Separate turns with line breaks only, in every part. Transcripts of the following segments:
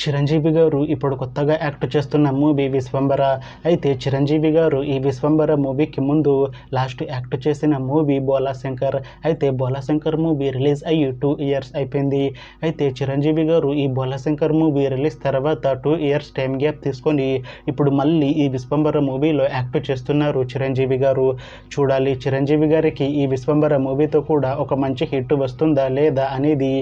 చిరంజీవి గారు ఇప్పుడు కొత్తగా యాక్ట్ చేస్తున్న మూవీ విశ్వంబర. అయితే చిరంజీవి గారు ఈ విశ్వంబర మూవీకి ముందు లాస్ట్ యాక్ట్ చేసిన మూవీ బోలాశంకర్. అయితే బోలాశంకర్ మూవీ రిలీజ్ అయ్యి 2 ఇయర్స్ అయిపోయింది. అయితే చిరంజీవి గారు ఈ బోలాశంకర్ మూవీ రిలీజ్ తర్వాత 2 ఇయర్స్ టైం గ్యాప్ తీసుకొని ఇప్పుడు మళ్ళీ ఈ విశ్వంబర మూవీలో యాక్ట్ చేస్తున్నారు చిరంజీవి గారు. చూడాలి చిరంజీవి గారికి ఈ విశ్వంబర మూవీతో కూడా ఒక మంచి హిట్ వస్తుందా లేదా అనేది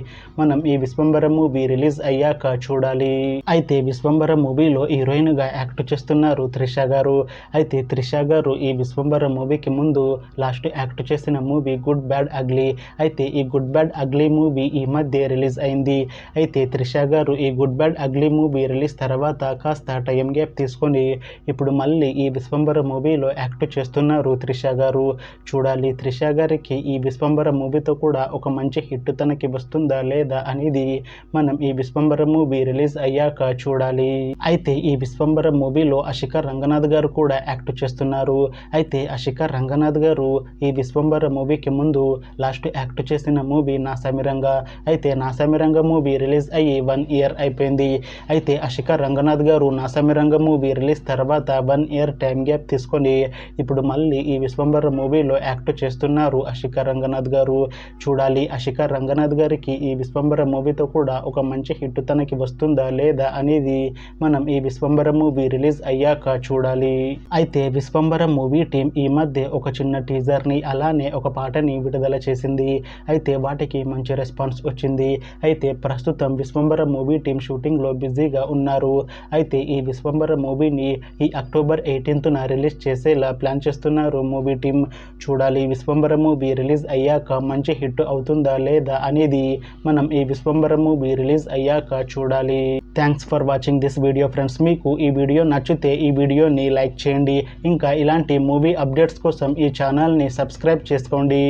మనం ఈ విశ్వంబర మూవీ రిలీజ్ అయ్యాక చూడాలి. అయితే విశ్వంబర మూవీలో హీరోయిన్గా యాక్ట్ చేస్తున్నారు త్రిష గారు. అయితే త్రిష గారు ఈ విశ్వంబర మూవీకి ముందు లాస్ట్ యాక్ట్ చేసిన మూవీ గుడ్ బ్యాడ్ అగ్లీ. అయితే ఈ గుడ్ బ్యాడ్ అగ్లీ మూవీ ఈ మధ్య రిలీజ్ అయింది. అయితే త్రిష గారు ఈ good bad ugly movie release తర్వాత కాస్త టైం గ్యాప్ తీసుకొని ఇప్పుడు మళ్ళీ ఈ విశ్వంబర మూవీలో యాక్ట్ చేస్తున్నారు త్రిష గారు. చూడాలి త్రిష గారికి ఈ విశ్వంబర మూవీతో కూడా ఒక మంచి హిట్ తనకి వస్తుందా లేదా అనేది మనం ఈ విశ్వంబర మూవీ రిలీజ్ అయ్యాక చూడాలి. అయితే ఈ విశ్వంబర మూవీలో అశికా రంగనాథ్ గారు కూడా యాక్ట్ చేస్తున్నారు. అయితే అశికా రంగనాథ్ గారు ఈ విశ్వంబర మూవీకి ముందు లాస్ట్ యాక్ట్ చేసిన మూవీ నాసామిరంగా. అయితే నాసామిరంగా మూవీ రిలీజ్ అయ్యి 1 ఇయర్ అయిపోయింది. అయితే అశికా రంగనాథ్ గారు నాసామిరంగా మూవీ రిలీజ్ తర్వాత 1 ఇయర్ టైం గ్యాప్ తీసుకొని ఇప్పుడు మళ్ళీ ఈ విశ్వంబర మూవీలో యాక్ట్ చేస్తున్నారు అశికా రంగనాథ్ గారు. చూడాలి అశికా రంగనాథ్ గారికి ఈ విశ్వంబర మూవీతో కూడా ఒక మంచి హిట్ తనకి వస్తుందా లేదా అనేది మనం ఈ విశ్వంబర మూవీ రిలీజ్ అయ్యాక చూడాలి. అయితే విశ్వంబర మూవీ టీం ఈ మధ్య ఒక చిన్న టీజర్ని అలానే ఒక పాటని విడుదల చేసింది. అయితే వాటికి మంచి రెస్పాన్స్ వచ్చింది. అయితే ప్రస్తుతం విశ్వంబర మూవీ టీం షూటింగ్లో బిజీగా ఉన్నారు. అయితే ఈ విశ్వంబర మూవీని ఈ అక్టోబర్ 18న రిలీజ్ చేసేలా ప్లాన్ చేస్తున్నారు మూవీ టీం. చూడాలి విశ్వంబర మూవీ రిలీజ్ అయ్యాక మంచి హిట్ అవుతుందా లేదా అనేది మనం ఈ విశ్వంబర మూవీ రిలీజ్ అయ్యాక చూడాలి. Thanks for watching this video friends. మీకు ఈ వీడియో నచ్చితే ఈ వీడియోని లైక్ చేయండి. ఇంకా ఇలాంటి మూవీ అప్డేట్స్ కోసం ఈ ఛానల్ని సబ్స్క్రైబ్ చేసుకోండి.